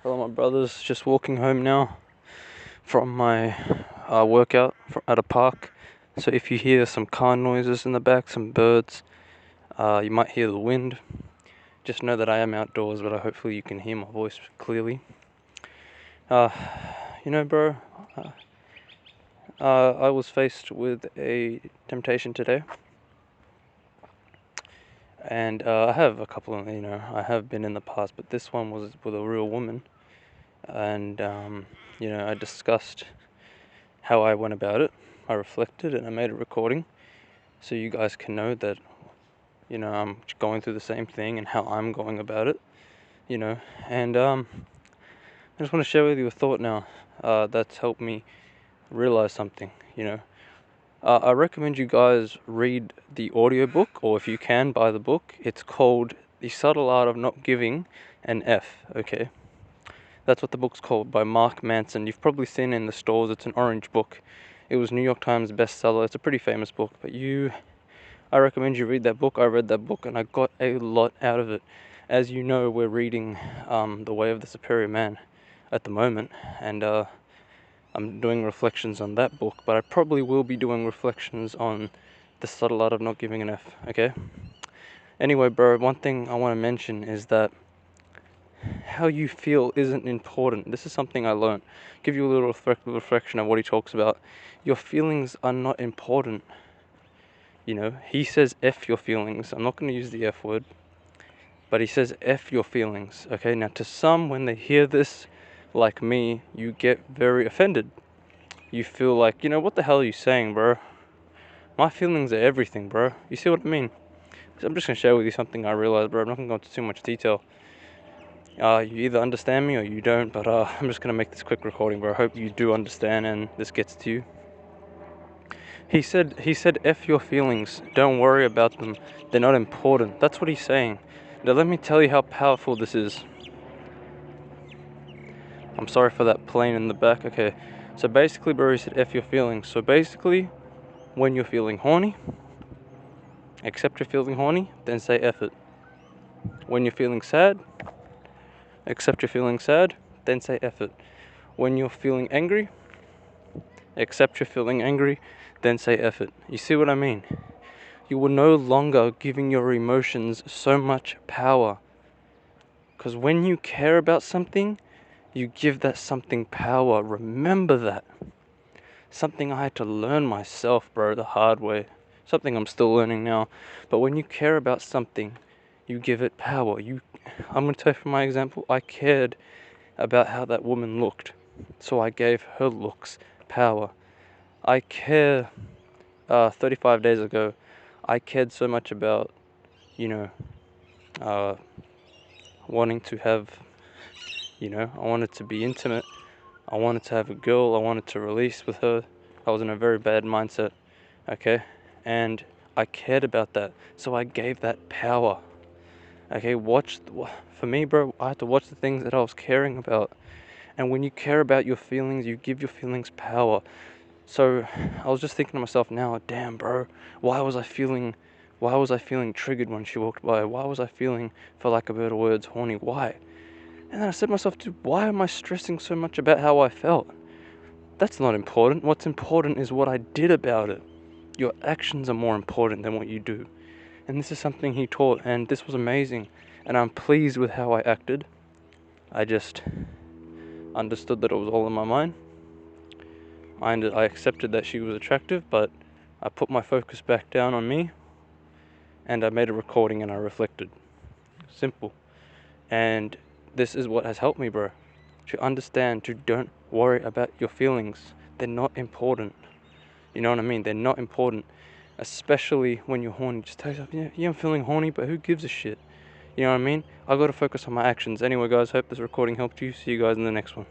Hello, my brothers. Just walking home now from my workout at a park. So if you hear some car noises in the back, some birds, you might hear the wind. Just know that I am outdoors, but hopefully you can hear my voice clearly. Uh, bro, I was faced with a temptation today. And I have a couple of, I have been in the past, but this one was with a real woman. And, I discussed how I went about it. I reflected and I made a recording so you guys can know that, I'm going through the same thing and how I'm going about it, And I just want to share with you a thought now that's helped me realize something, I recommend you guys read the audiobook, or if you can, buy the book. It's called The Subtle Art of Not Giving an F, okay? That's what the book's called, by Mark Manson. You've probably seen it in the stores. It's an orange book. It was New York Times bestseller. It's a pretty famous book, but I recommend you read that book. I read that book and I got a lot out of it. As you know, we're reading The Way of the Superior Man at the moment, and I'm doing reflections on that book, but I probably will be doing reflections on The Subtle Art of Not Giving an F, okay? Anyway, bro, one thing I want to mention is that how you feel isn't important. This is something I learned. Give you a little reflection of what he talks about. Your feelings are not important. He says F your feelings. I'm not going to use the F word, but he says F your feelings. Okay, now to some, when they hear this, like me, you get very offended. You feel like, what the hell are you saying, bro? My feelings are everything, bro. You see what I mean? So I'm just going to share with you something I realized, bro. I'm not going to go into too much detail. You either understand me or you don't, but I'm just going to make this quick recording, bro. I hope you do understand and this gets to you. He said, F your feelings. Don't worry about them. They're not important. That's what he's saying. Now let me tell you how powerful this is. I'm sorry for that plane in the back. Okay. So basically, bro, he said F your feelings. So basically, when you're feeling horny, accept you're feeling horny, then say F it. When you're feeling sad, accept you're feeling sad, then say F it. When you're feeling angry, accept you're feeling angry, then say F it. You see what I mean? You will no longer giving your emotions so much power. Because when you care about something, you give that something power. Remember that. Something I had to learn myself, bro, the hard way. Something I'm still learning now. But when you care about something, you give it power. I'm going to tell you from my example, I cared about how that woman looked. So I gave her looks power. I care, 35 days ago, I cared so much about, wanting to have, I wanted to be intimate. I wanted to have a girl. I wanted to release with her. I was in a very bad mindset, okay? And I cared about that. So I gave that power. Okay, for me, bro, I had to watch the things that I was caring about. And when you care about your feelings, you give your feelings power. So I was just thinking to myself now, damn, bro, why was I feeling triggered when she walked by? Why was I feeling, for lack of better words, horny? Why? And then I said to myself, dude, why am I stressing so much about how I felt? That's not important. What's important is what I did about it. Your actions are more important than what you do. And this is something he taught, and this was amazing. And I'm pleased with how I acted. I just understood that it was all in my mind. I accepted that she was attractive, but I put my focus back down on me, and I made a recording and I reflected. Simple. And this is what has helped me, bro. To understand, to don't worry about your feelings. They're not important. You know what I mean? They're not important. Especially when you're horny. Just tell yourself, yeah, I'm feeling horny, but who gives a shit? You know what I mean? I gotta focus on my actions. Anyway, guys, hope this recording helped you. See you guys in the next one.